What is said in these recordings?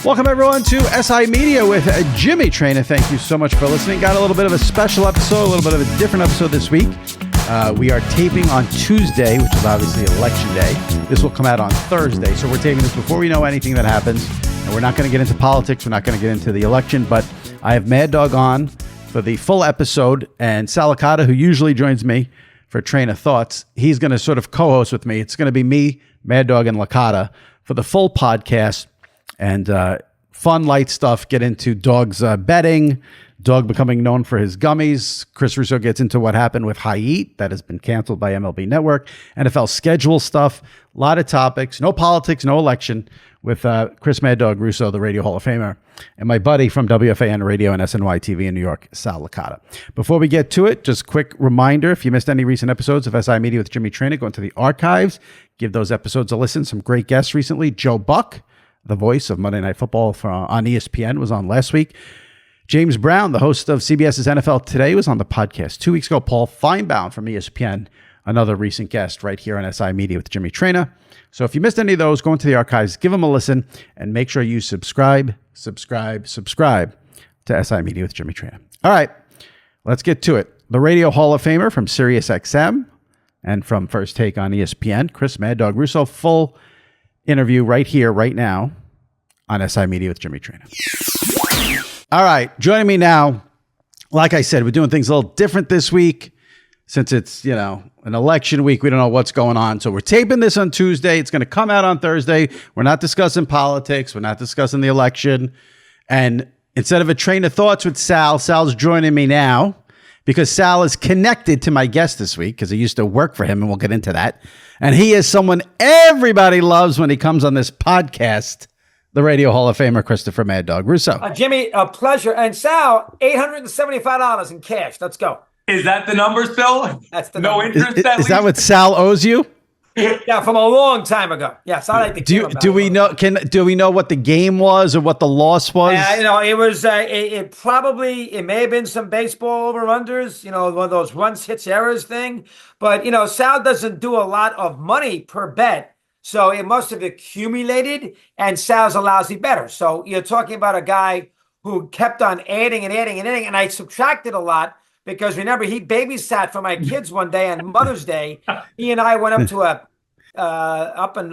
Welcome, everyone, to SI Media with Jimmy Traina. Thank you so much for listening. Got a little bit of a special episode, a little bit of a different episode this week. We are taping on Tuesday, which is obviously Election Day. This will come out on Thursday, so we're taping this before we know anything that happens. And we're not going to get into politics. We're not going to get into the election, but I have Mad Dog on for the full episode, and Licata, who usually joins me for Traina Thoughts, he's going to sort of co-host with me. It's going to be me, Mad Dog, and Licata for the full podcast. And fun, light stuff. Get into Dog's betting, Dog becoming known for his gummies. Chris Russo gets into what happened with Hight Heat that has been canceled by MLB Network. NFL schedule stuff. A lot of topics. No politics, no election with Chris Mad Dog Russo, the Radio Hall of Famer, and my buddy from WFAN Radio and SNY TV in New York, Licata. Before we get to it, just quick reminder, if you missed any recent episodes of SI Media with Jimmy Traina, go into the archives. Give those episodes a listen. Some great guests recently. Joe Buck, the voice of Monday Night Football on ESPN, was on last week. James Brown, the host of CBS's NFL Today, was on the podcast 2 weeks ago. Paul Feinbaum from ESPN, another recent guest right here on SI Media with Jimmy Traina. So if you missed any of those, go into the archives, give them a listen, and make sure you subscribe to SI Media with Jimmy Traina. All right, let's get to it. The Radio Hall of Famer from SiriusXM and from First Take on ESPN, Chris Mad Dog Russo, full interview right here, right now on SI Media with Jimmy Traina. All right, joining me now, like I said, we're doing things a little different this week since it's, an election week. We don't know what's going on. So we're taping this on Tuesday. It's going to come out on Thursday. We're not discussing politics. We're not discussing the election. And instead of a train of thoughts with Sal's joining me now because Sal is connected to my guest this week because he used to work for him, and we'll get into that. And he is someone everybody loves when he comes on this podcast, the Radio Hall of Famer, Christopher Mad Dog Russo. Jimmy, a pleasure. And Sal, $875 in cash. Let's go. Is that the number still? That's the no number. interest. Is that what Sal owes you? Yeah, from a long time ago. Yes, I like the do we know what the game was or what the loss was? It was it may have been some baseball over-unders, one of those runs, hits, errors thing. But, Sal doesn't do a lot of money per bet. So it must have accumulated, and Sal's a lousy bettor. So you're talking about a guy who kept on adding, and I subtracted a lot because, remember, he babysat for my kids one day on Mother's Day. He and I went up to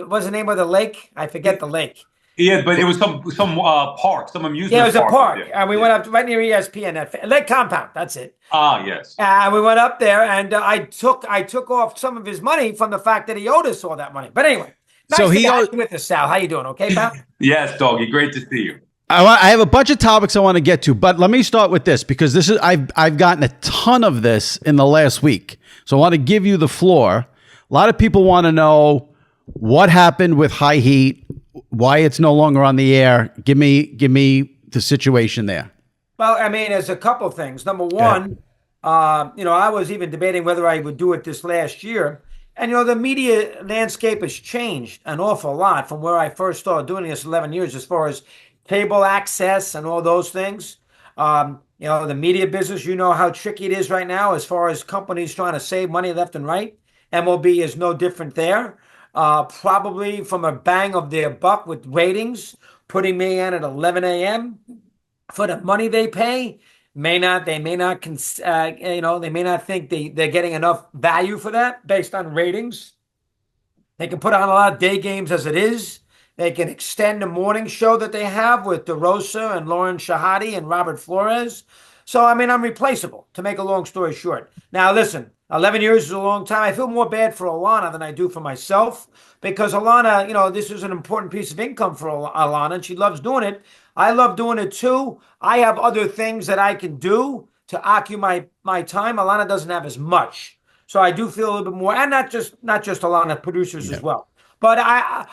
what's the name of the lake? I forget the lake. Yeah, but it was some park, some amusement park. Yeah, it was a park. And we went up right near ESPN, that Lake Compound. That's it. Ah, yes. And we went up there, and I took off some of his money from the fact that he owed us all that money. But anyway. Nice to be with us, Sal. How you doing? Okay, pal? Yes, doggy. Great to see you. I have a bunch of topics I want to get to, but let me start with this because I've gotten a ton of this in the last week. So I want to give you the floor. A lot of people want to know what happened with Hight Heat, why it's no longer on the air. Give me the situation there. Well, I mean, there's a couple things. Number one, I was even debating whether I would do it this last year. And, the media landscape has changed an awful lot from where I first started doing this 11 years as far as cable access and all those things. The media business, how tricky it is right now as far as companies trying to save money left and right. MLB is no different there. Probably from a bang of their buck with ratings, putting me in at 11 a.m. for the money they pay. They may not think they're getting enough value for that based on ratings. They can put on a lot of day games as it is. They can extend the morning show that they have with Russo and Lauren Shahadi and Robert Flores. So, I'm replaceable, to make a long story short. Now, listen, 11 years is a long time. I feel more bad for Alana than I do for myself because Alana, this is an important piece of income for Alana, and she loves doing it. I love doing it too. I have other things that I can do to occupy my time. Alana doesn't have as much. So I do feel a little bit more, and not just Alana, producers as well. But I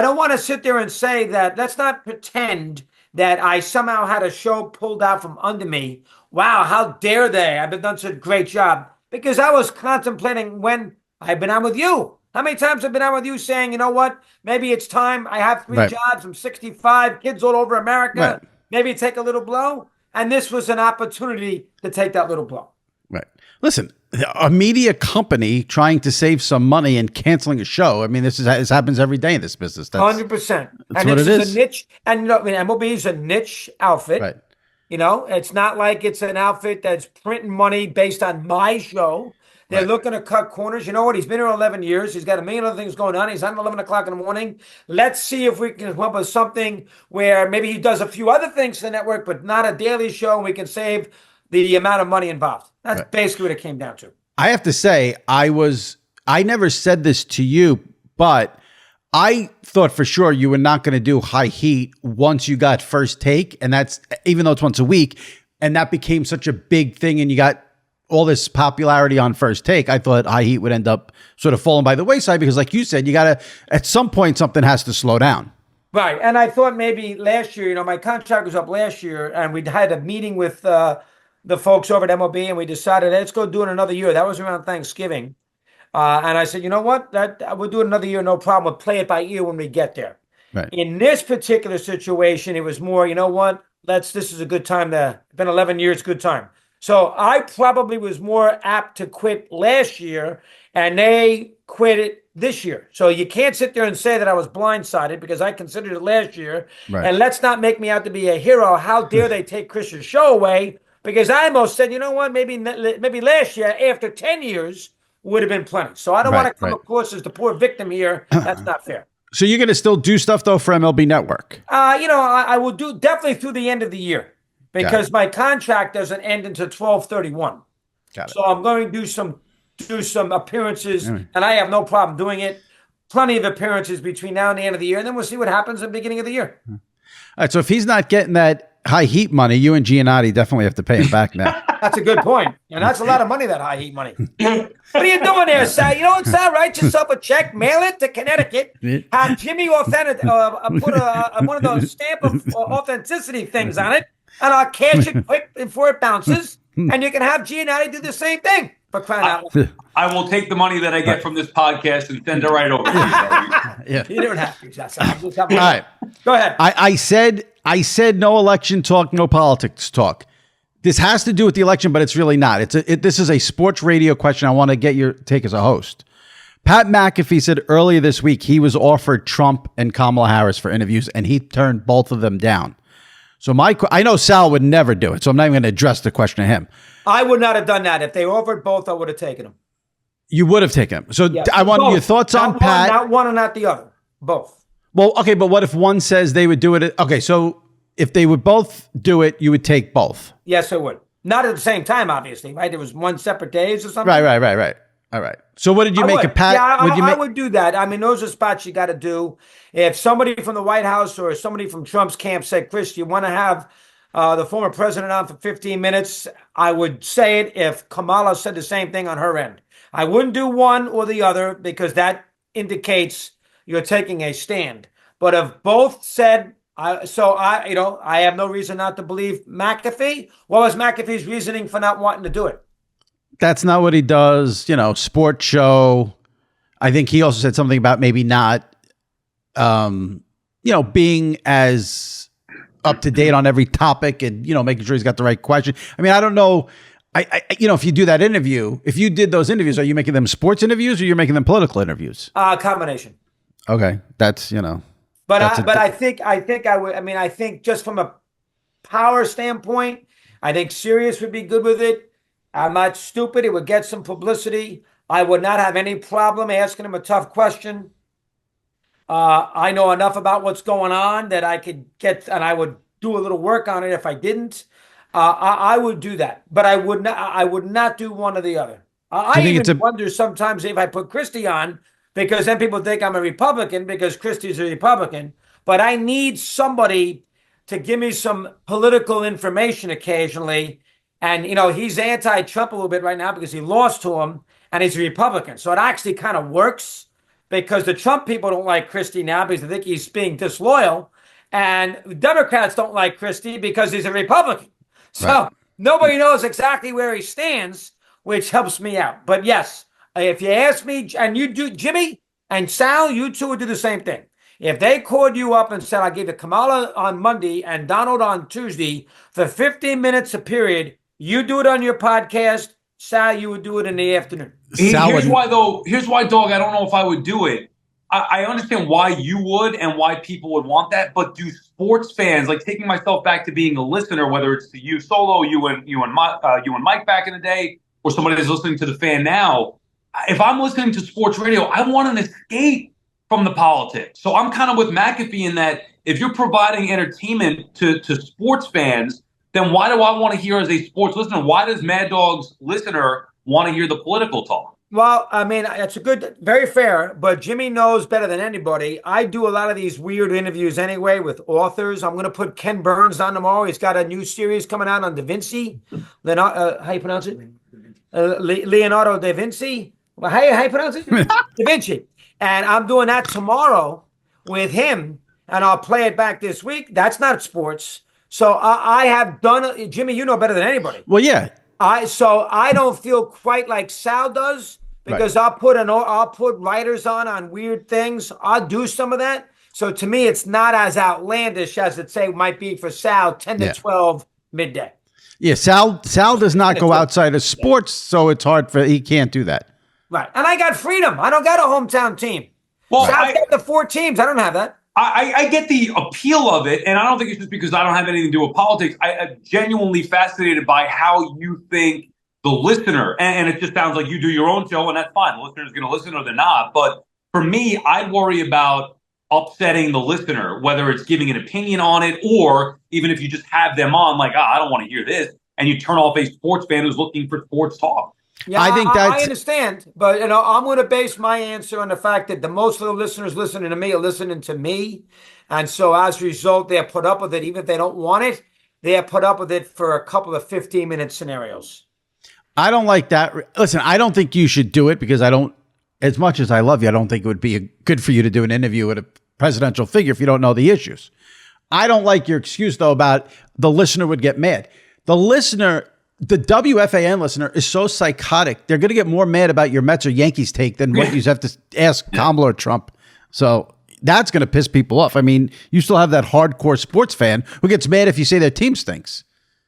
don't want to sit there and say that, let's not pretend that I somehow had a show pulled out from under me. Wow, how dare they? I've been done such a great job. Because I was contemplating when I've been on with you. How many times I've been on with you saying, you know what, maybe it's time. I have three jobs. I'm 65, kids all over America. Right. Maybe take a little blow. And this was an opportunity to take that little blow. Right. Listen, a media company trying to save some money and canceling a show. I mean, this happens every day in this business. 100%. That's And what this it is is. a niche. And you know, I mean, MLB is a niche outfit. Right. You know, it's not like it's an outfit that's printing money based on my show. They're looking to cut corners. You know what? He's been here 11 years. He's got a million other things going on. He's on 11 o'clock in the morning. Let's see if we can come up with something where maybe he does a few other things to the network, but not a daily show, and we can save the amount of money involved. That's basically what it came down to. I have to say, I never said this to you, but I thought for sure you were not going to do Hight Heat once you got First Take. And that's, even though it's once a week, and that became such a big thing and you got all this popularity on First Take, I thought Hight Heat would end up sort of falling by the wayside because, like you said, you got to, at some point, something has to slow down. Right. And I thought maybe last year, you know, my contract was up last year and we had a meeting with the folks over at MLB and we decided, let's go do it another year. That was around Thanksgiving. And I said, you know what? We'll do it another year, no problem. We'll play it by ear when we get there. Right. In this particular situation, it was more, you know what? This is a good time it's been 11 years, good time. So I probably was more apt to quit last year, and they quit it this year. So you can't sit there and say that I was blindsided because I considered it last year. Right. And let's not make me out to be a hero. How dare they take Chris's show away? Because I almost said, you know what? Maybe last year, after 10 years, would have been plenty. So I don't want to come across as the poor victim here. That's not fair. So you're going to still do stuff, though, for MLB Network? You know, I will do definitely through the end of the year. Because my contract doesn't end until 12/31. Got it. So I'm going to do some appearances, and I have no problem doing it. Plenty of appearances between now and the end of the year, and then we'll see what happens at the beginning of the year. All right, so if he's not getting that Hight Heat money, you and Giannotti definitely have to pay him back now. That's a good point. And that's a lot of money, that Hight Heat money. What are you doing there, Sal? You know what, Sal? Write yourself a check, mail it to Connecticut, have Jimmy put one of those stamp of authenticity things on it, and I'll cash it quick before it bounces, and you can have Giannotti do the same thing. For crying out loud. I will take the money that I get from this podcast and send it right over to you. Yeah. You don't have to. All right. Go ahead. I said no election talk, no politics talk. This has to do with the election, but it's really not. This is a sports radio question. I want to get your take as a host. Pat McAfee said earlier this week he was offered Trump and Kamala Harris for interviews, and he turned both of them down. So I know Sal would never do it, so I'm not even going to address the question to him. I would not have done that. If they offered both, I would have taken them. You would have taken them. So yeah, I want your thoughts on Pat. Not one and not the other. Both. Well, okay, but what if one says they would do it? Okay, so if they would both do it, you would take both. Yes, I would. Not at the same time, obviously, right? There was one separate days or something. Right. All right. So what did you make of Pat? Yeah, I would do that. I mean, those are spots you got to do. If somebody from the White House or somebody from Trump's camp said, Chris, you want to have the former president on for 15 minutes, I would say it if Kamala said the same thing on her end. I wouldn't do one or the other because that indicates you're taking a stand. But if both said, I have no reason not to believe McAfee. What was McAfee's reasoning for not wanting to do it? That's not what he does. Sports show. I think he also said something about maybe not, being as up to date on every topic and, making sure he's got the right question. I mean, I don't know. If you do that interview, if you did those interviews, are you making them sports interviews or you're making them political interviews? Combination. Okay. That's, But I think I would. I mean, I think just from a power standpoint, I think Sirius would be good with it. I'm not stupid. It would get some publicity. I would not have any problem asking him a tough question. I know enough about what's going on that I could get, and I would do a little work on it if I didn't. I would do that, but I would not do one or the other. I even wonder sometimes if I put Christie on, because then people think I'm a Republican because Christie's a Republican. But I need somebody to give me some political information occasionally. And, he's anti-Trump a little bit right now because he lost to him and he's a Republican. So it actually kind of works because the Trump people don't like Christie now because they think he's being disloyal. And the Democrats don't like Christie because he's a Republican. So Nobody knows exactly where he stands, which helps me out. But yes, if you ask me, and you do, Jimmy and Sal, you two would do the same thing. If they called you up and said, I gave you Kamala on Monday and Donald on Tuesday for 15 minutes a period, you do it on your podcast, Sal, you would do it in the afternoon. Here's why, Dog, I don't know if I would do it. I understand why you would and why people would want that, but do sports fans, like taking myself back to being a listener, whether it's to you solo, you and Mike back in the day, or somebody that's listening to the fan now, if I'm listening to sports radio, I want an escape from the politics. So I'm kind of with McAfee in that if you're providing entertainment to sports fans, then why do I want to hear as a sports listener? Why does Mad Dog's listener want to hear the political talk? Well, I mean, it's very fair, but Jimmy knows better than anybody. I do a lot of these weird interviews anyway with authors. I'm going to put Ken Burns on tomorrow. He's got a new series coming out on Da Vinci. How you pronounce it? Leonardo da Vinci. How you pronounce it? Da Vinci. And I'm doing that tomorrow with him, and I'll play it back this week. That's not sports. So I have done, Jimmy, you know better than anybody. Well, yeah. So I don't feel quite like Sal does, because right. I'll put writers on weird things. I'll do some of that. So to me, it's not as outlandish as it might be for Sal, 10 to 12 midday. Yeah, Sal does not go outside of sports, so it's hard he can't do that. Right. And I got freedom. I don't got a hometown team. Well, Sal's got the 4 teams. I don't have that. I get the appeal of it, and I don't think it's just because I don't have anything to do with politics. I'm genuinely fascinated by how you think the listener, and it just sounds like you do your own show, and that's fine. The listener's going to listen or they're not. But for me, I'd worry about upsetting the listener, whether it's giving an opinion on it, or even if you just have them on, like, I don't want to hear this, and you turn off a sports fan who's looking for sports talk. Yeah, I understand, but I'm going to base my answer on the fact that the most of the listeners listening to me are listening to me, and so as a result, they're put up with it. Even if they don't want it, they're put up with it for a couple of 15-minute scenarios. I don't like that. Listen, I don't think you should do it because as much as I love you, I don't think it would be good for you to do an interview with a presidential figure if you don't know the issues. I don't like your excuse though about the listener would get mad. The WFAN listener is so psychotic. They're going to get more mad about your Mets or Yankees take than what you have to ask Kamala or Trump. So that's going to piss people off. I mean, you still have that hardcore sports fan who gets mad if you say their team stinks.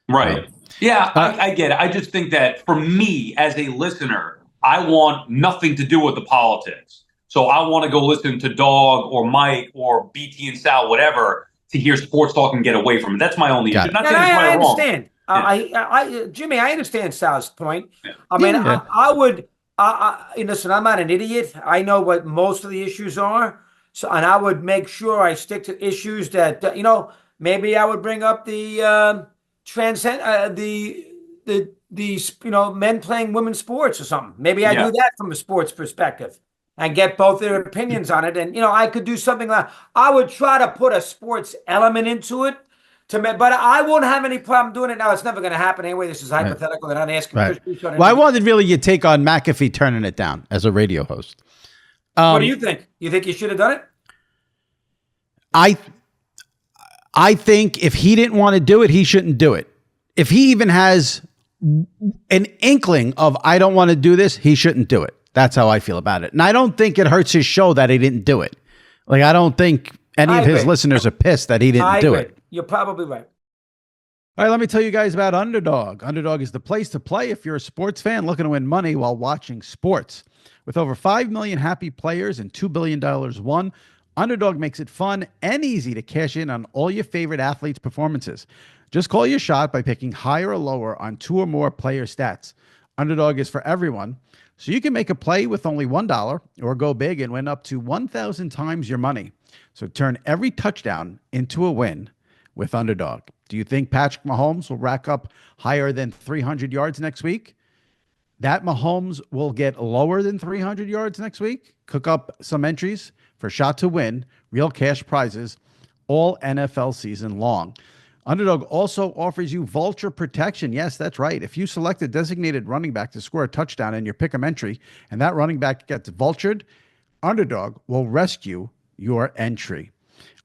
Right. Yeah, I get it. I just think that for me as a listener, I want nothing to do with the politics. So I want to go listen to Dog or Mike or BT and Sal, whatever, to hear sports talk and get away from it. That's my only issue. I understand. Jimmy, I understand Sal's point. Yeah. I mean, yeah. I would. Listen, I'm not an idiot. I know what most of the issues are, and I would make sure I stick to issues that maybe I would bring up the men playing women's sports or something. Maybe I do that from a sports perspective and get both their opinions on it. And I could do something like I would try to put a sports element into it. But I won't have any problem doing it now. It's never going to happen anyway. This is hypothetical. They're not asking. Right. Well, I wanted really your take on McAfee turning it down as a radio host. What do you think? You think you should have done it? I think if he didn't want to do it, he shouldn't do it. If he even has an inkling of I don't want to do this, he shouldn't do it. That's how I feel about it. And I don't think it hurts his show that he didn't do it. Like, I don't think any of his listeners are pissed that he didn't do it. You're probably right. All right, let me tell you guys about Underdog. Underdog is the place to play if you're a sports fan looking to win money while watching sports. With over 5 million happy players and $2 billion won, Underdog makes it fun and easy to cash in on all your favorite athletes' performances. Just call your shot by picking higher or lower on 2 or more player stats. Underdog is for everyone, so you can make a play with only $1 or go big and win up to 1,000 times your money. So turn every touchdown into a win with Underdog. Do you think Patrick Mahomes will rack up higher than 300 yards next week? That Mahomes will get lower than 300 yards next week? Cook up some entries for Shot to Win, real cash prizes, all NFL season long. Underdog also offers you vulture protection. Yes, that's right. If you select a designated running back to score a touchdown in your pick'em entry and that running back gets vultured, Underdog will rescue your entry.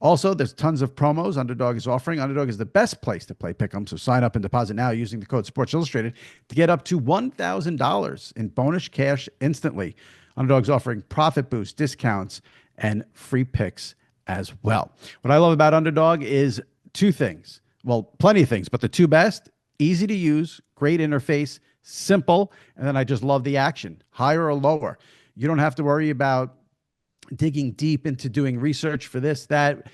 Also, there's tons of promos Underdog is offering. Underdog is the best place to play pick'em, so sign up and deposit now using the code Sports Illustrated to get up to $1,000 in bonus cash instantly. Underdog's offering profit boost, discounts, and free picks as well. What I love about Underdog is 2 things. Well, plenty of things, but the 2 best, easy to use, great interface, Simple. And then I just love the action, higher or lower. You don't have to worry about digging deep into doing research for this, that.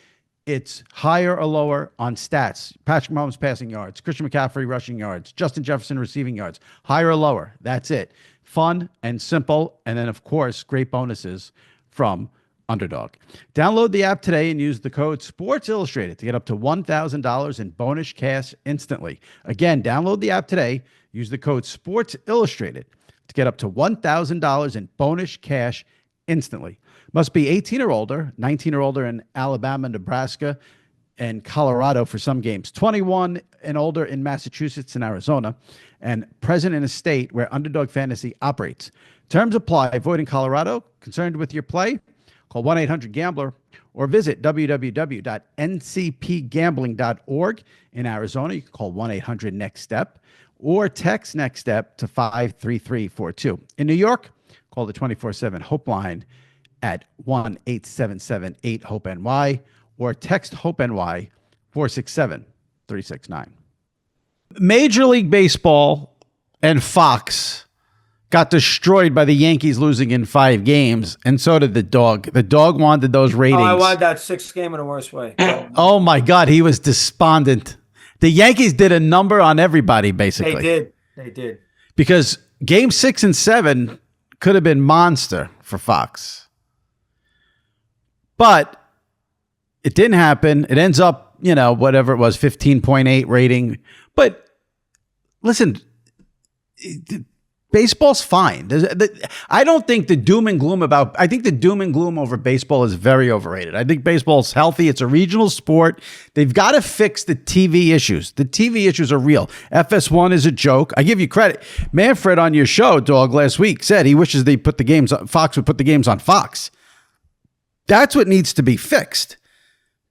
It's higher or lower on stats. Patrick Mahomes passing yards, Christian McCaffrey rushing yards, Justin Jefferson receiving yards. Higher or lower. That's it. Fun and simple. And then, of course, great bonuses from Underdog. Download the app today and use the code Sports Illustrated to get up to $1,000 in bonus cash instantly. Again, download the app today. Use the code Sports Illustrated to get up to $1,000 in bonus cash instantly. Must be 18 or older, 19 or older in Alabama, Nebraska, and Colorado for some games, 21 and older in Massachusetts and Arizona, and present in a state where Underdog Fantasy operates. Terms apply. Void in Colorado. Concerned with your play? Call 1-800-GAMBLER or visit www.ncpgambling.org. In Arizona, you can call 1-800-NEXT-STEP or text NEXT STEP to 53342. In New York, call the 24/7 Hope line at 1-877-8-HOPE-NY or text HOPE-NY 467-369. Major League Baseball and Fox got destroyed by the Yankees losing in 5 games, and so did the dog. The dog wanted those ratings. Oh, I wanted that 6th game in the worst way. Oh, my God. He was despondent. The Yankees did a number on everybody, basically. They did. Because game 6 and 7 could have been monster for Fox. But it didn't happen. It ends up, whatever it was, 15.8 rating. But listen, baseball's fine. I don't think the doom and gloom I think the doom and gloom over baseball is very overrated. I think baseball's healthy. It's a regional sport. They've got to fix the TV issues. The TV issues are real. FS1 is a joke. I give you credit. Manfred on your show, Dog, last week said he wishes Fox would put the games on Fox. That's what needs to be fixed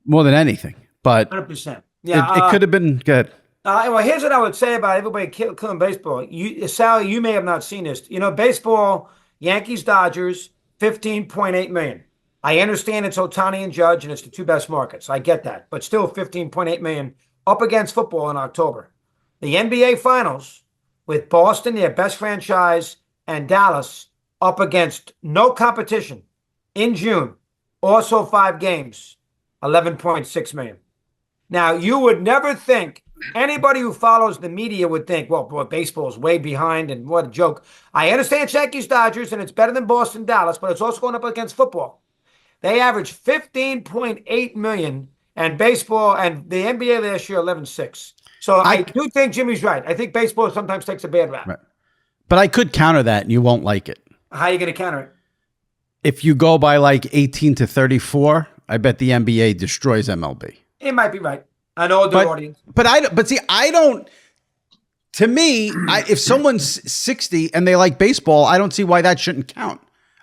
more than anything. But 100%. Yeah, it could have been good. Well, here's what I would say about everybody killing baseball. Sally, you may have not seen this. Baseball, Yankees, Dodgers, 15.8 million. I understand it's Ohtani and Judge, and it's the 2 best markets. I get that. But still 15.8 million up against football in October. The NBA Finals with Boston, their best franchise, and Dallas up against no competition in June. Also 5 games, 11.6 million. Now, you would never think, anybody who follows the media would think, well, boy, baseball is way behind and what a joke. I understand it's Yankees, Dodgers, and it's better than Boston, Dallas, but it's also going up against football. They average 15.8 million, and baseball and the NBA last year, 11.6. So I do think Jimmy's right. I think baseball sometimes takes a bad rap. Right. But I could counter that, and you won't like it. How are you going to counter it? If you go by like 18 to 34, I bet the NBA destroys MLB. It might be right. I know the audience. To me, if someone's 60 and they like baseball, I don't see why that shouldn't count.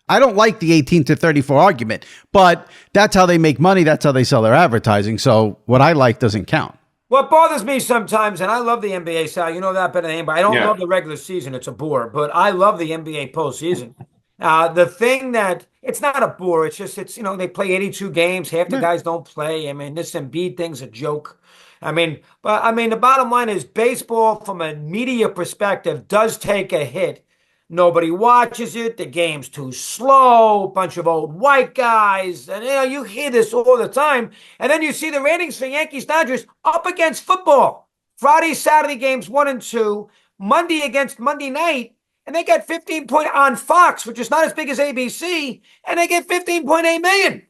I don't like the 18 to 34 argument, but that's how they make money. That's how they sell their advertising. So what I like doesn't count. What bothers me sometimes, and I love the NBA, Sal, you know that better than anybody. I don't love the regular season. It's a bore, but I love the NBA postseason. The thing that it's not a bore, it's they play 82 games. Half the guys don't play. I mean, this Embiid thing's a joke. The bottom line is baseball from a media perspective does take a hit. Nobody watches it. The game's too slow. A bunch of old white guys. And you hear this all the time. And then you see the ratings for Yankees, Dodgers up against football. Friday, Saturday games 1 and 2. Monday against Monday night. And they get 15 on Fox, which is not as big as ABC, and they get 15.8 million.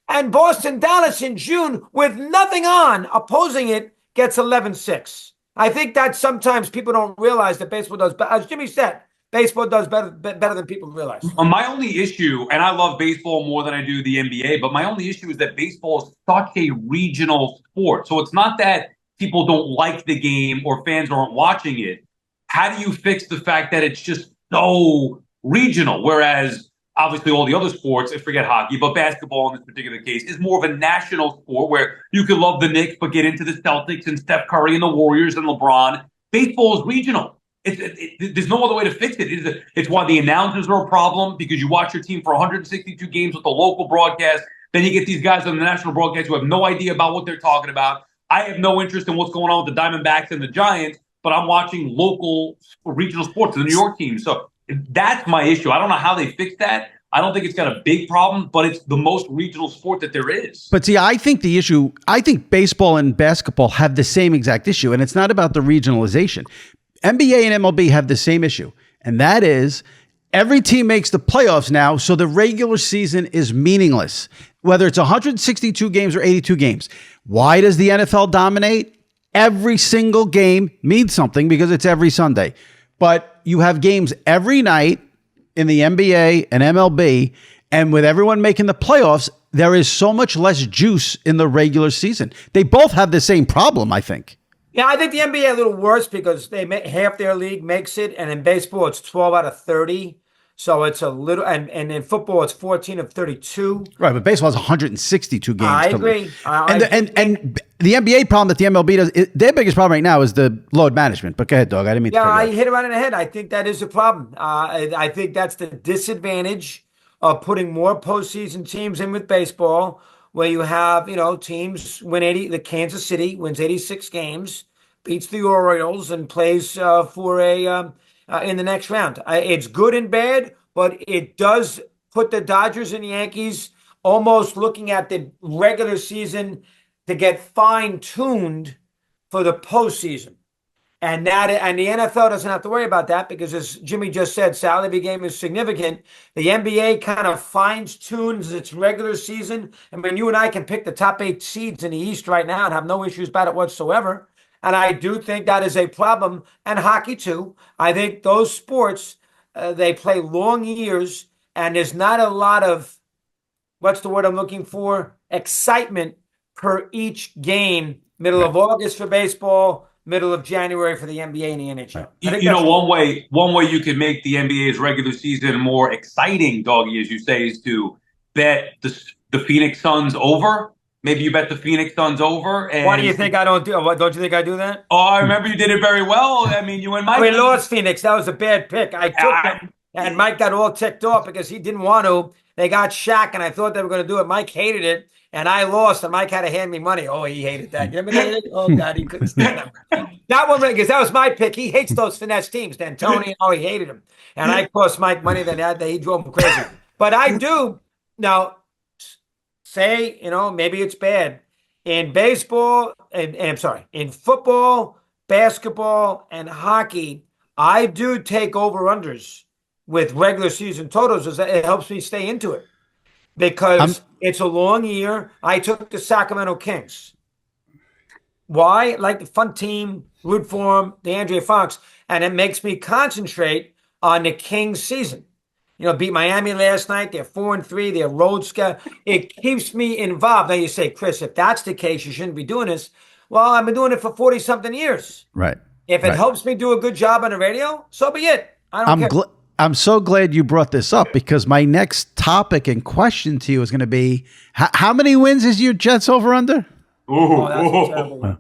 And Boston, Dallas in June with nothing on opposing it gets 11.6. I think that sometimes people don't realize that baseball does, as Jimmy said, baseball does better than people realize. My only issue, and I love baseball more than I do the NBA, but my only issue is that baseball is such a regional sport. So it's not that people don't like the game or fans aren't watching it. How do you fix the fact that it's just so regional? Whereas obviously all the other sports, forget hockey, but basketball in this particular case is more of a national sport where you could love the Knicks, but get into the Celtics and Steph Curry and the Warriors and LeBron. Baseball is regional. There's no other way to fix it. It's why the announcers are a problem, because you watch your team for 162 games with the local broadcast. Then you get these guys on the national broadcast who have no idea about what they're talking about. I have no interest in what's going on with the Diamondbacks and the Giants, but I'm watching local regional sports, the New York team. So that's my issue. I don't know how they fix that. I don't think it's got a big problem, but it's the most regional sport that there is. But see, I think baseball and basketball have the same exact issue, and it's not about the regionalization. NBA and MLB have the same issue, and that is every team makes the playoffs now, so the regular season is meaningless, whether it's 162 games or 82 games. Why does the NFL dominate? Every single game means something because it's every Sunday. But you have games every night in the NBA and MLB, and with everyone making the playoffs, there is so much less juice in the regular season. They both have the same problem, I think. Yeah, I think the NBA a little worse because half their league makes it, and in baseball it's 12 out of 30. So it's a little, and in football it's 14 of 32. Right, but baseball has 162 games. I agree. And the NBA problem that the MLB does, their biggest problem right now is the load management. But go ahead, dog. I didn't mean to. Yeah, I hit it right in the head. I think that is a problem. I think that's the disadvantage of putting more postseason teams in with baseball, where you have, teams win 80. The Kansas City wins 86 games, beats the Orioles, and plays for a in the next round. It's good and bad, but it does put the Dodgers and Yankees almost looking at the regular season to get fine-tuned for the postseason. And the NFL doesn't have to worry about that because, as Jimmy just said, salary game is significant. The NBA kind of fine-tunes its regular season. I mean, you and I can pick the top 8 seeds in the East right now and have no issues about it whatsoever. And I do think that is a problem. And hockey, too. I think those sports, they play long years, and there's not a lot of, what's the word I'm looking for? Excitement per each game. Middle of August for baseball, middle of January for the NBA and the NHL. One way you can make the NBA's regular season more exciting, Doggy, as you say, is to bet the Phoenix Suns over. Maybe you bet the Phoenix Suns over. And why do you think I don't do? Don't you think I do that? Oh, I remember you did it very well. I mean, you and Mike. We lost Phoenix. That was a bad pick. I took them, and Mike got all ticked off because he didn't want to. They got Shaq, and I thought they were going to do it. Mike hated it, and I lost, and Mike had to hand me money. Oh, he hated that. You remember that? Oh, God, he couldn't stand that. That one, because that was my pick. He hates those finesse teams. D'Antoni, he hated him. And I cost Mike money that he drove him crazy. But I do, now, say, maybe it's bad. In baseball, in football, basketball, and hockey, I do take over-unders with regular season totals. It helps me stay into it because it's a long year. I took the Sacramento Kings. Why? Like the fun team, root for them, DeAndre Fox, and it makes me concentrate on the Kings season. Beat Miami last night. They're 4-3. They're road schedule. It keeps me involved. Now you say, Chris, if that's the case, you shouldn't be doing this. Well, I've been doing it for 40-something years. Right. If it helps me do a good job on the radio, so be it. I don't care. I'm so glad you brought this up because my next topic and question to you is going to be, how many wins is your Jets over under? Oh, that's a terrible one.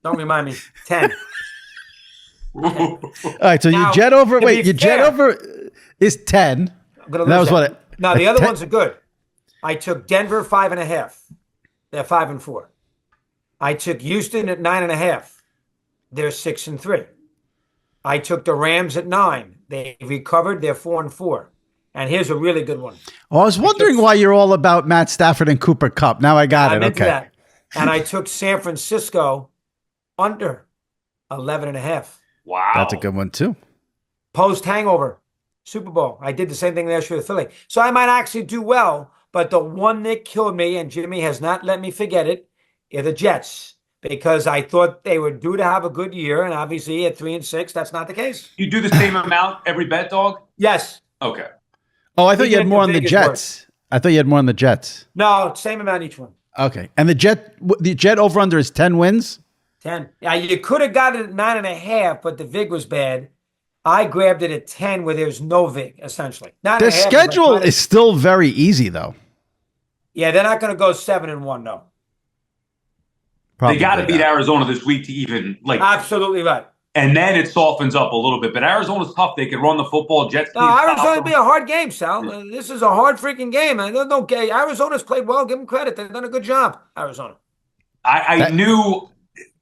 Don't remind me. 10. All right, so now, your Jet over is 10. That was what now the other ones are good. I took Denver 5.5. They're 5-4. I took Houston at 9.5. They're 6-3. I took the Rams at 9. They recovered. They're 4-4. And here's a really good one. Oh, I was wondering why you're all about Matt Stafford and Cooper Kupp. Now I got it. Into that. And I took San Francisco under 11.5. Wow. That's a good one, too. Post-hangover, Super Bowl. I did the same thing last year with Philly. So I might actually do well, but the one that killed me, and Jimmy has not let me forget it, are the Jets. Because I thought they were due to have a good year, and obviously at 3-6, that's not the case. You do the same amount every bet, Dog? Yes. Okay. Oh, I thought you had more on the Jets. I thought you had more on the Jets. No, same amount each one. Okay. And the Jet over-under is 10 wins? 10. Yeah, you could have got it at 9.5, but the VIG was bad. I grabbed it at 10 where there's no VIG, essentially. The schedule is still very easy, though. Yeah, they're not going to go 7-1, no. Probably they got to beat Arizona this week to even Absolutely right. And then it softens up a little bit. But Arizona's tough. They can run the football. Jets. No, Arizona's be a hard game, Sal. This is a hard freaking game. Arizona's played well. Give them credit. They've done a good job. Arizona. I knew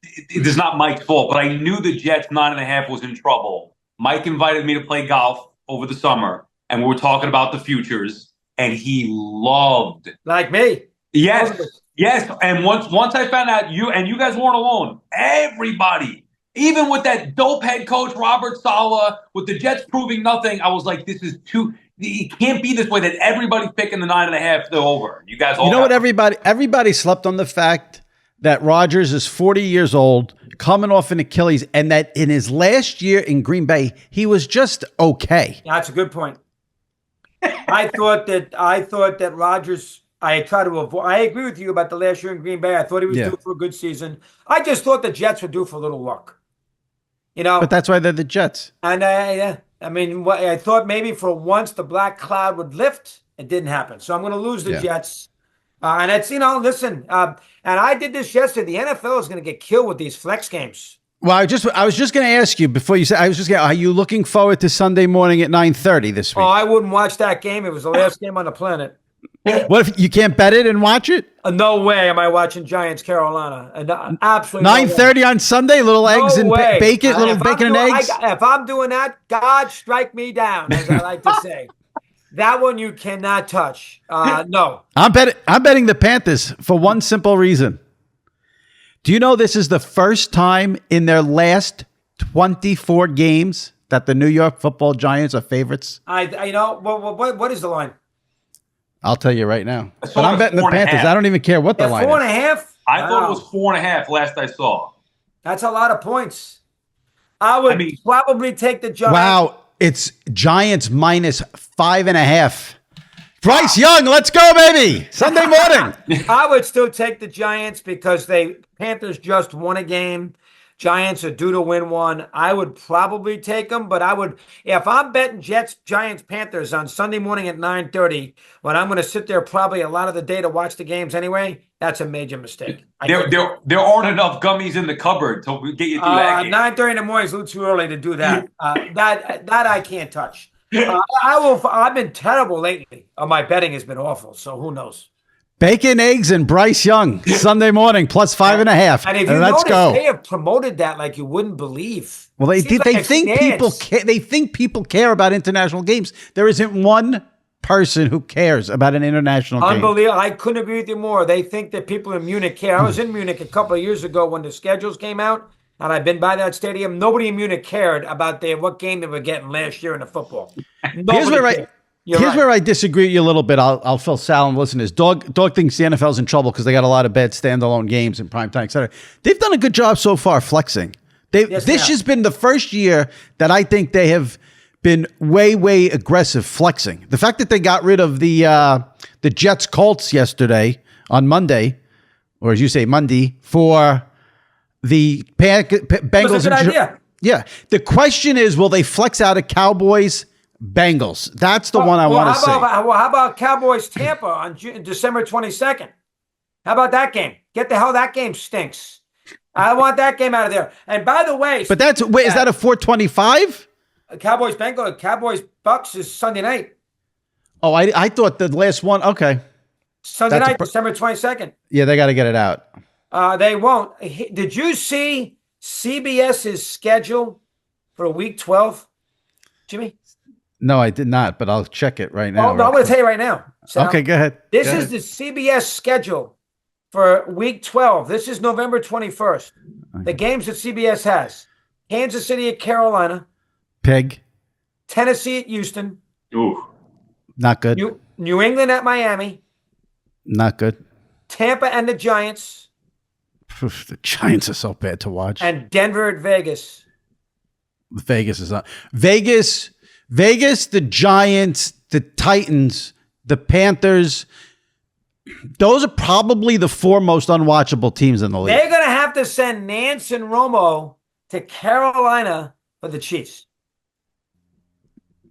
It is not Mike's fault, but I knew the Jets 9.5 was in trouble. Mike invited me to play golf over the summer, and we were talking about the futures, and he loved. Like me. Yes, yes. And once I found out you guys weren't alone, everybody, even with that dope head coach Robert Saleh, with the Jets proving nothing, I was like, this is too. It can't be this way that everybody's picking the 9.5 to over. You guys all. You know what? Everybody slept on the fact that Rodgers is 40 years old, coming off an Achilles, and that in his last year in Green Bay, he was just okay. That's a good point. I thought that Rodgers. I try to avoid. I agree with you about the last year in Green Bay. I thought he was due for a good season. I just thought the Jets were due for a little luck. But that's why they're the Jets. And I mean, I thought maybe for once the black cloud would lift. It didn't happen. So I'm going to lose the Jets. And it's, listen, and I did this yesterday. The NFL is going to get killed with these flex games. Well, I was just going to ask you before you said, are you looking forward to Sunday morning at 9:30 this week? Oh, I wouldn't watch that game. It was the last game on the planet. What if you can't bet it and watch it? No way am I watching Giants Carolina. Absolutely. 9:30 on Sunday, little eggs and bacon, little bacon and eggs. If I'm doing that, God strike me down, as I like to say. That one you cannot touch. No. I'm betting the Panthers for one simple reason. Do you know this is the first time in their last 24 games that the New York Football Giants are favorites? What is the line? I'll tell you right now. But I'm betting the Panthers. I don't even care what the line is. 4.5? I thought it was 4.5 last I saw. That's a lot of points. I would probably take the Giants. Wow. It's Giants minus 5.5. Bryce Young, let's go, baby. Sunday morning. I would still take the Giants because Panthers just won a game. Giants are due to win one. I would probably take them, but if I'm betting Jets, Giants, Panthers on Sunday morning at 9:30, when I'm going to sit there probably a lot of the day to watch the games anyway, that's a major mistake. There aren't enough gummies in the cupboard to get you through that game. 9:30 in the morning is a little too early to do that. That I can't touch. I've been terrible lately. My betting has been awful, so who knows? Bacon, eggs, and Bryce Young Sunday morning plus 5.5. And if you notice, they have promoted that like you wouldn't believe. Well, they think people care. They think people care about international games. There isn't one person who cares about an international game. Unbelievable! I couldn't agree with you more. They think that people in Munich care. I was in Munich a couple of years ago when the schedules came out, and I've been by that stadium. Nobody in Munich cared about what game they were getting last year in the football. Here's where I disagree with you a little bit. I'll fill Sal and listeners. Dog thinks the NFL's in trouble because they got a lot of bad standalone games in primetime, et cetera. They've done a good job so far flexing. This has been the first year that I think they have been way, way aggressive flexing. The fact that they got rid of the Jets Colts yesterday on Monday, or as you say, Monday, for the Bengals. That's a good idea. Yeah. The question is, will they flex out of Cowboys Bengals? That's the one I want to see. How about Cowboys Tampa on December 22nd? How about that game? Get the hell, that game stinks. I want that game out of there. And by the way, but is that a 425? Cowboys Bengals, Cowboys Bucks is Sunday night. Oh, I thought the last one. Okay, Sunday night, December 22nd. Yeah, they got to get it out. They won't. Did you see CBS's schedule for Week 12, Jimmy? No, I did not, but I'll check it right now. I'm going to tell you right now. Sal. Okay, go ahead. This is the CBS schedule for Week 12. This is November 21st. Okay. The games that CBS has: Kansas City at Carolina, Pig, Tennessee at Houston, ooh, not good. New England at Miami, not good. Tampa and the Giants. The Giants are so bad to watch. And Denver at Vegas. Vegas is not. Vegas, the Giants, the Titans, the Panthers. Those are probably the four most unwatchable teams in the league. They're going to have to send Nance and Romo to Carolina for the Chiefs.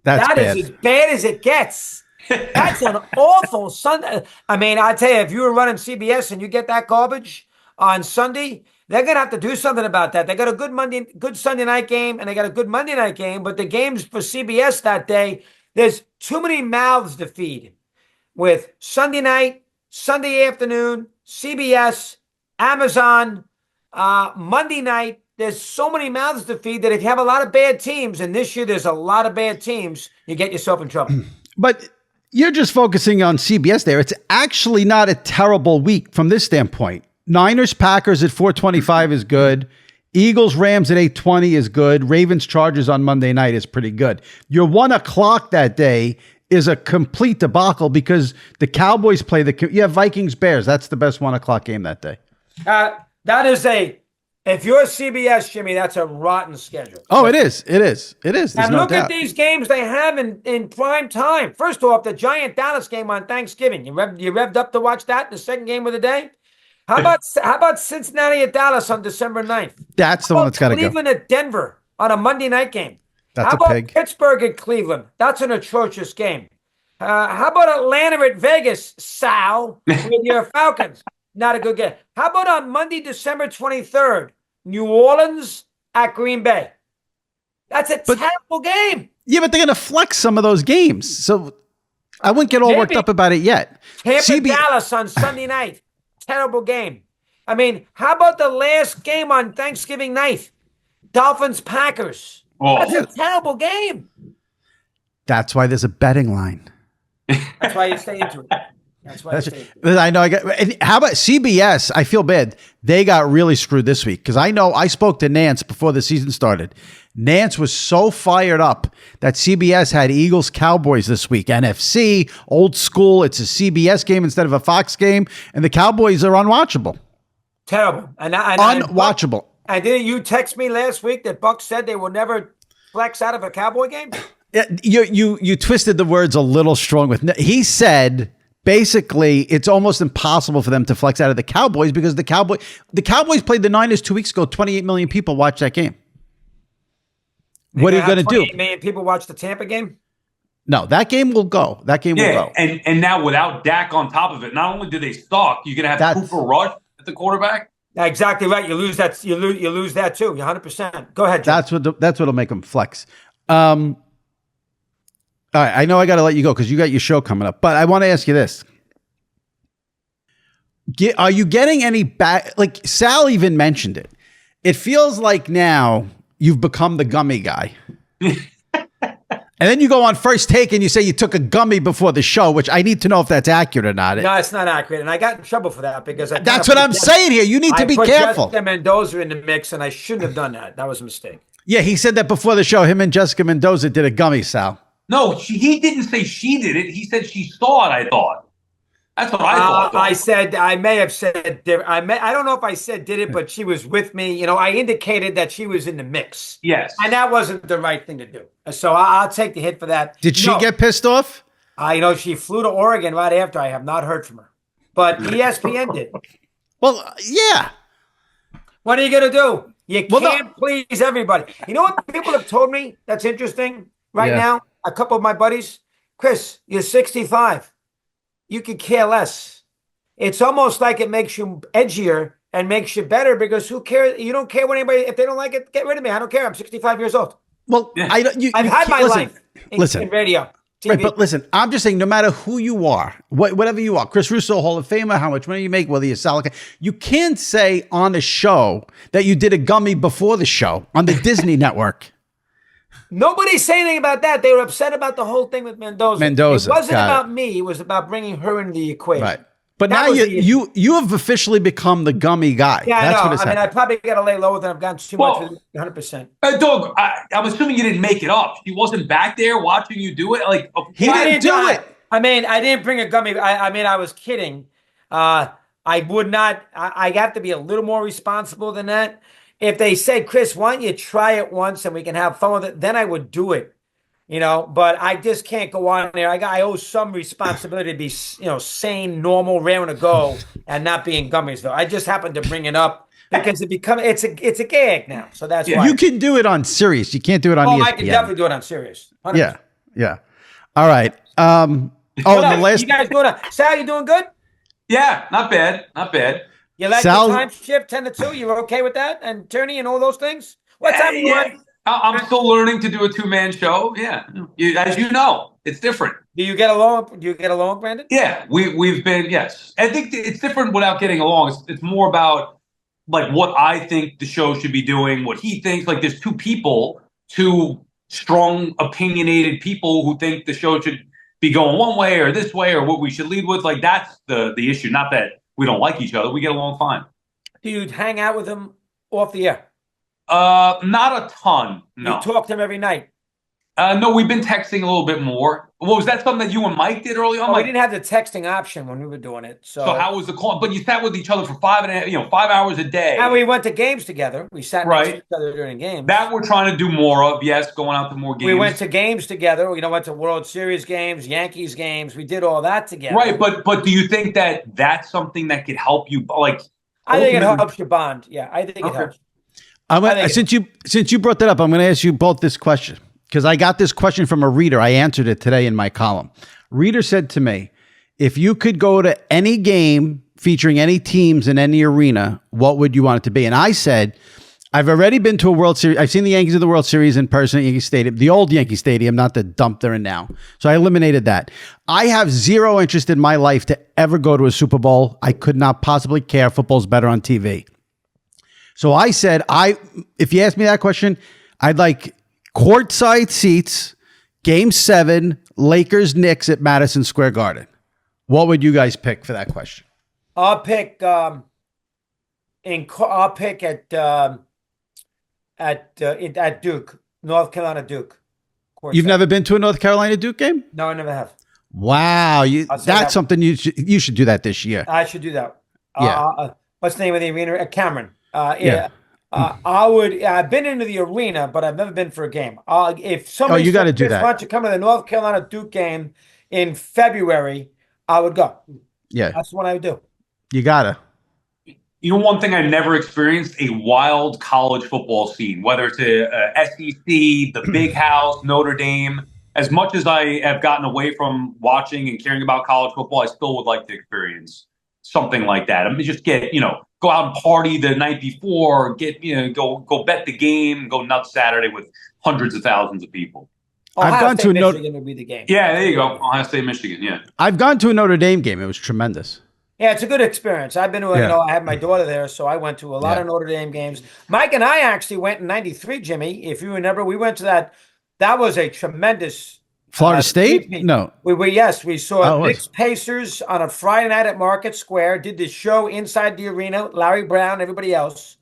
That is as bad as it gets. That's an awful Sunday. I mean, I tell you, if you were running CBS and you get that garbage on Sunday, they're going to have to do something about that. They got a good Sunday night game, and they got a good Monday night game, but the games for CBS that day, there's too many mouths to feed with Sunday night, Sunday afternoon, CBS, Amazon, Monday night, there's so many mouths to feed that if you have a lot of bad teams, and this year there's a lot of bad teams, you get yourself in trouble. But you're just focusing on CBS there. It's actually not a terrible week from this standpoint. Niners, Packers at 4:25 is good. Eagles, Rams at 8:20 is good. Ravens, Chargers on Monday night is pretty good. Your 1 o'clock that day is a complete debacle because the Cowboys play you have Vikings, Bears. That's the best 1 o'clock game that day. If you're CBS, Jimmy, that's a rotten schedule. Oh, it is. It is. There's and no look doubt. at these games they have in prime time. First off, the Giant-Dallas game on Thanksgiving. You revved up to watch that, the second game of the day? How about Cincinnati at Dallas on December 9th? That's the one that's got to go. Cleveland at Denver on a Monday night game. That's how a about pig. Pittsburgh at Cleveland? That's an atrocious game. How about Atlanta at Vegas, Sal, with your Falcons? Not a good game. How about on Monday, December 23rd, New Orleans at Green Bay? That's a terrible game. Yeah, but they're going to flex some of those games. So I wouldn't get all worked up about it yet. Tampa Dallas on Sunday night. Terrible game. I mean, how about the last game on Thanksgiving night? Dolphins Packers. Oh. That's a terrible game. That's why there's a betting line. That's why you stay into it. I know. How about CBS? I feel bad. They got really screwed this week because I know I spoke to Nance before the season started. Nance was so fired up that CBS had Eagles Cowboys this week. NFC, old school. It's a CBS game instead of a Fox game, and the Cowboys are unwatchable. Terrible. Unwatchable. And didn't you text me last week that Buck said they will never flex out of a Cowboy game? You twisted the words a little strong with. He said. Basically, it's almost impossible for them to flex out of the Cowboys because the Cowboys played the Niners 2 weeks ago. 28 million people watched that game. What are you going to do? 28 million people watch the Tampa game? No, that game will go. That game will go. And now without Dak on top of it, not only do they suck, you're going to have Cooper Rush at the quarterback. Exactly right. You lose that. You lose that too. 100%. Go ahead, Jim. That's what'll make them flex. All right, I know I got to let you go because you got your show coming up, but I want to ask you this. Are you getting any back? Like Sal even mentioned it. It feels like now you've become the gummy guy. And then you go on First Take and you say you took a gummy before the show, which I need to know if that's accurate or not. No, it's not accurate. And I got in trouble for that because that's what I'm saying here. You need to be careful. Jessica Mendoza in the mix, and I shouldn't have done that. That was a mistake. Yeah, he said that before the show. Him and Jessica Mendoza did a gummy, Sal. No, he didn't say she did it. He said she saw it, I thought. That's what I thought. I may have said, I don't know if I said did it, but she was with me. You know, I indicated that she was in the mix. Yes. And that wasn't the right thing to do. So I'll take the hit for that. Did she get pissed off? She flew to Oregon right after. I have not heard from her. But ESPN did. Well, yeah. What are you going to do? You can't please everybody. You know what people have told me that's interesting now? A couple of my buddies, Chris, you're 65. You could care less. It's almost like it makes you edgier and makes you better because who cares? You don't care what anybody, if they don't like it, get rid of me. I don't care. I'm 65 years old. Well, I've had my life in radio. TV. Right, but listen, I'm just saying, no matter who you are, whatever you are, Chris Russo, Hall of Famer, how much money you make, whether you're selling, you can't say on a show that you did a gummy before the show on the Disney Network. Nobody's saying anything about that. They were upset about the whole thing with Mendoza. It wasn't about me. It was about bringing her into the equation. Right. But now you have officially become the gummy guy. Yeah, that's I know. what I probably got to lay lower than I've gotten too much. 100%. Dog, I'm assuming you didn't make it up. She wasn't back there watching you do it. Like he didn't do it. I didn't bring a gummy. I was kidding. I would not. I have to be a little more responsible than that. If they say, Chris, why don't you try it once and we can have fun with it, then I would do it. But I just can't go on there. I owe some responsibility to be, sane, normal, raring to go, and not being gummies though. I just happened to bring it up because it's a gag now. So that's why you can do it on Sirius. You can't do it on ESPN. I can definitely do it on Sirius. 100%. Yeah. All right. The last you guys doing Sal, you doing good? Yeah, not bad. You like the time shift 10 to 2? You're okay with that? And Turney and all those things? What's up, everyone? I'm still learning to do a two-man show. Yeah, as you know, it's different. Do you get along, Brandon? Yeah, we've been. Yes, I think it's different without getting along. It's more about like what I think the show should be doing, what he thinks. Like there's two strong, opinionated people who think the show should be going one way or this way or what we should lead with. Like that's the issue. Not that we don't like each other. We get along fine. Do you hang out with him off the air? Not a ton. No. You talk to him every night? No, we've been texting a little bit more. Well, was that something that you and Mike did early on? We didn't have the texting option when we were doing it. So how was the call? But you sat with each other for 5 hours a day. And we went to games together. We sat next to each other during games. That we're trying to do more of. Yes, going out to more games. We went to games together. Went to World Series games, Yankees games. We did all that together. Right, but do you think that that's something that could help you? Like, I think it helps you bond. Yeah, I think it helps. Since you brought that up, I'm going to ask you both this question. Because I got this question from a reader. I answered it today in my column. Reader said to me, if you could go to any game featuring any teams in any arena, what would you want it to be? And I said, I've already been to a World Series. I've seen the Yankees in the World Series in person at Yankee Stadium, the old Yankee Stadium, not the dump they're in now. So I eliminated that. I have zero interest in my life to ever go to a Super Bowl. I could not possibly care. Football's better on TV. So I said, if you ask me that question, I'd like courtside seats, Game 7, Lakers Knicks at Madison Square Garden. What would you guys pick for that question? I'll pick at Duke, North Carolina Duke. Courtside. You've never been to a North Carolina Duke game? No, I never have. Wow, that's something you should do that this year. I should do that. Yeah. What's the name of the arena? Cameron. Yeah. I've been into the arena, but I've never been for a game. If somebody you got to do that. Why don't you come to the North Carolina Duke game in February? I would go. Yeah, that's what I would do. You gotta. You know, one thing I never experienced, a wild college football scene, whether it's a SEC, the Big House, Notre Dame. As much as I have gotten away from watching and caring about college football, I still would like to experience something like that. I mean, just go out and party the night before, go bet the game, go nuts Saturday with hundreds of thousands of people. I've gone to Michigan would be the game. Yeah, there you go. Ohio State, Michigan. Yeah, I've gone to a Notre Dame game. It was tremendous. Yeah, it's a good experience. I've been to, I had my daughter there, so I went to a lot of Notre Dame games. Mike and I actually went in '93, Jimmy. If you remember, we went to that. That was a tremendous Florida State? No. We saw Knicks Pacers on a Friday night at Market Square, did the show inside the arena, Larry Brown, everybody else,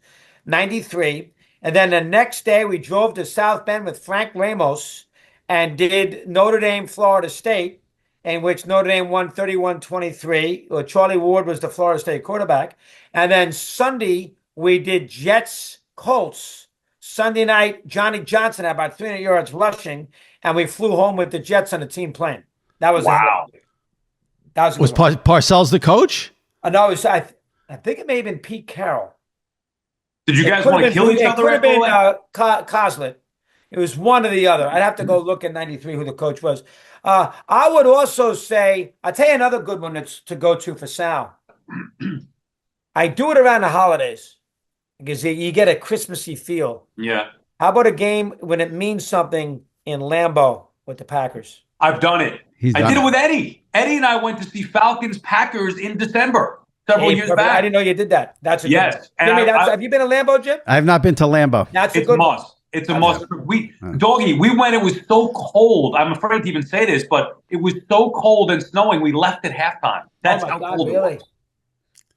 93. And then the next day we drove to South Bend with Frank Ramos and did Notre Dame, Florida State, in which Notre Dame won 31-23. Charlie Ward was the Florida State quarterback. And then Sunday we did Jets, Colts. Sunday night, Johnny Johnson had about 300 yards rushing, and we flew home with the Jets on a team plane. That was wow. Was Parcells the coach? No, I think it may have been Pete Carroll. Did you guys want to kill each other? It could have been Coslett. It was one or the other. I'd have to go look at '93 who the coach was. I would also say, I'll tell you another good one that's to go to for Sal. I do it around the holidays because you get a Christmassy feel. Yeah. How about a game when it means something in Lambeau with the Packers? I've done it. I did it with Eddie. Eddie and I went to see Falcons-Packers in December several years back. I didn't know you did that. That's a good one. Jimmy, have you been to Lambeau, Jim? I have not been to Lambeau. That's a good must. One. It's a must. Doggy, we went, it was so cold. I'm afraid to even say this, but it was so cold and snowing, we left at halftime. That's how cold it was.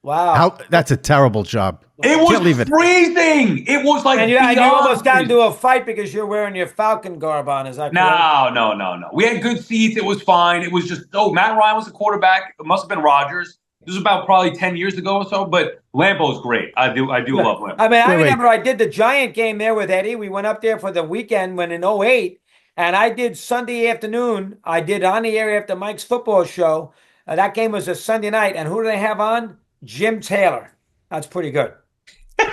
Wow. That's a terrible job. It was freezing. It was like, and you almost got into a fight because you're wearing your Falcon garb on. Is that correct? No. We had good seats. It was fine. It was just, Matt Ryan was the quarterback. It must have been Rodgers. This was about probably 10 years ago or so, but Lambeau's great. I do love Lambeau. I mean, I remember I did the Giant game there with Eddie. We went up there for the weekend when in 2008, and I did Sunday afternoon. I did on the air after Mike's football show. That game was a Sunday night, and who do they have on? Jim Taylor. That's pretty good.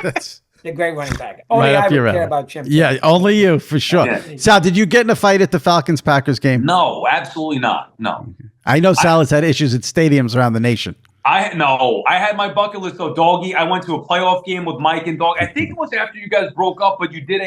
That's a great running back. Only I would care about Jim Taylor. Yeah, only you, for sure. Yeah. Sal, did you get in a fight at the Falcons-Packers game? No, absolutely not. No. I know Sal has had issues at stadiums around the nation. I had my bucket list, though, Doggy. I went to a playoff game with Mike and Dog. I think it was after you guys broke up, but you did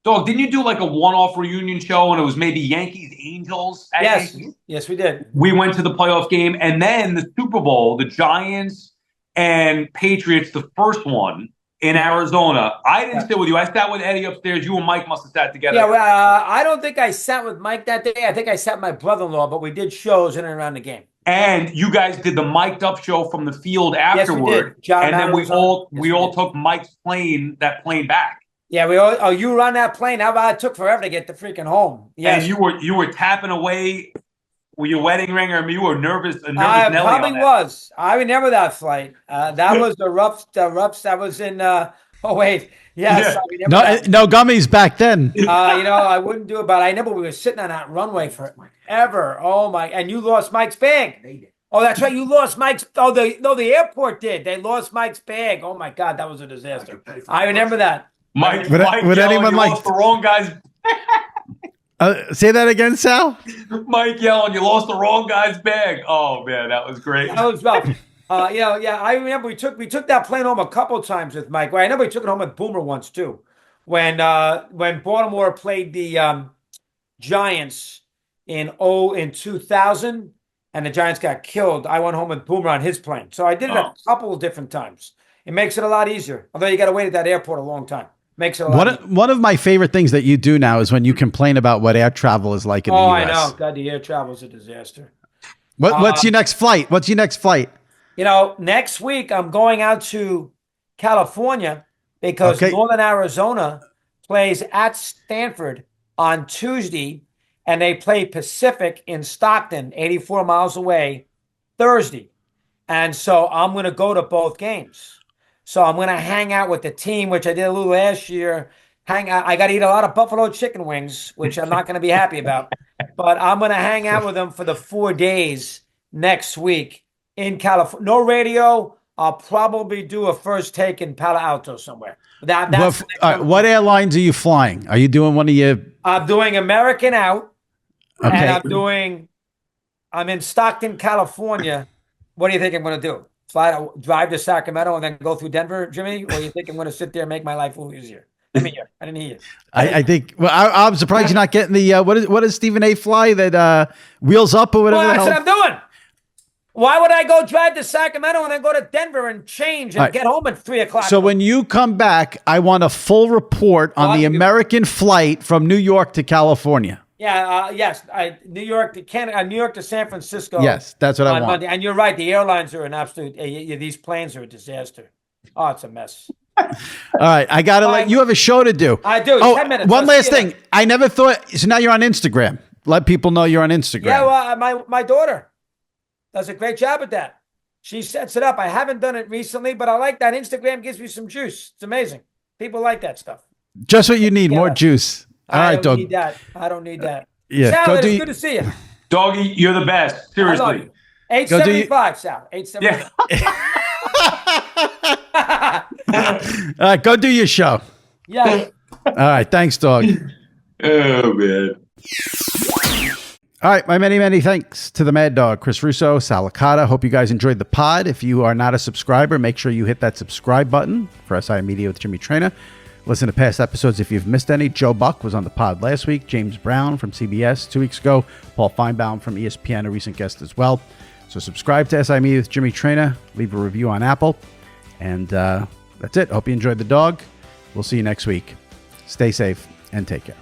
didn't you do like a one-off reunion show and it was maybe Yankees-Angels? Yes, we did. We went to the playoff game, and then the Super Bowl, the Giants and Patriots, the first one, in Arizona. I didn't sit with you. I sat with Eddie upstairs. You and Mike must have sat together. Yeah, well, I don't think I sat with Mike that day. I think I sat with my brother-in-law, but we did shows in and around the game. And you guys did the mic'd up show from the field afterward. Yes, we did. John and then we Madden all took Mike's plane back. Yeah, you were on that plane. How about it took forever to get the freaking home? Yes. And you were tapping away with your wedding ring. I mean, you were nervous. I Nelly probably was. I remember that flight. That was the roughs. That was in. Oh wait, yes. Yeah. No gummies back then. I wouldn't do it, but I remember we were sitting on that runway forever. Oh my! And you lost Mike's bag. Oh, that's right. You lost Mike's. Oh, the airport did. They lost Mike's bag. Oh my God, that was a disaster. I remember that. Mike, would anyone lost the wrong guy's. Say that again, Sal. Mike yelling, "You lost the wrong guy's bag." Oh man, that was great. That was rough. I remember we took that plane home a couple of times with Mike. Well, I know we took it home with Boomer once too, when Baltimore played the Giants in 2000, and the Giants got killed. I went home with Boomer on his plane, so I did it a couple of different times. It makes it a lot easier, although you got to wait at that airport a long time. Makes it a lot easier. One of my favorite things that you do now is when you complain about what air travel is like in the US. Oh, I know. God, the air travel is a disaster. What's your next flight? Next week I'm going out to California because Northern Arizona plays at Stanford on Tuesday, and they play Pacific in Stockton, 84 miles away, Thursday. And so I'm going to go to both games. So I'm going to hang out with the team, which I did a little last year. I got to eat a lot of buffalo chicken wings, which I'm not going to be happy about. But I'm going to hang out with them for the 4 days next week in California. No radio. I'll probably do a first take in Palo Alto somewhere. What airlines are you flying? Are you doing one of your... I'm doing American out. Okay. And I'm in Stockton, California. What do you think I'm going to do? Drive to Sacramento and then go through Denver, Jimmy? Or do you think I'm going to sit there and make my life a little easier? Let me hear. I didn't hear you. I think. Well, I'm surprised you're not getting the what is Stephen A. fly that wheels up or whatever. Well, that's what I'm doing. Why would I go drive to Sacramento and then go to Denver and change and get home at 3:00? So when you come back, I want a full report on the American flight from New York to California. Yeah, yes, New York to Canada, New York to San Francisco. Yes, that's what I want. Monday. And you're right, the airlines are an absolute. These planes are a disaster. Oh, it's a mess. All right, I got to let you have a show to do. I do. Oh, 10 minutes. One last thing. I never thought. So now you're on Instagram. Let people know you're on Instagram. Yeah, well, my daughter does a great job at that. She sets it up. I haven't done it recently, but I like that. Instagram gives me some juice. It's amazing. People like that stuff. Just what you need, more juice. All right, dog. I don't need that. Yeah, Sal, it's good to see you. Doggy, you're the best. Seriously. 875, Sal. 875. Yeah. All right, go do your show. Yeah. All right, thanks, dog. Oh, man. All right, my many, many thanks to the Mad Dog, Chris Russo, Sal Licata. Hope you guys enjoyed the pod. If you are not a subscriber, make sure you hit that subscribe button for SI Media with Jimmy Traina. Listen to past episodes if you've missed any. Joe Buck was on the pod last week. James Brown from CBS 2 weeks ago. Paul Feinbaum from ESPN, a recent guest as well. So subscribe to SI Media with Jimmy Traina. Leave a review on Apple. And that's it. Hope you enjoyed the dog. We'll see you next week. Stay safe and take care.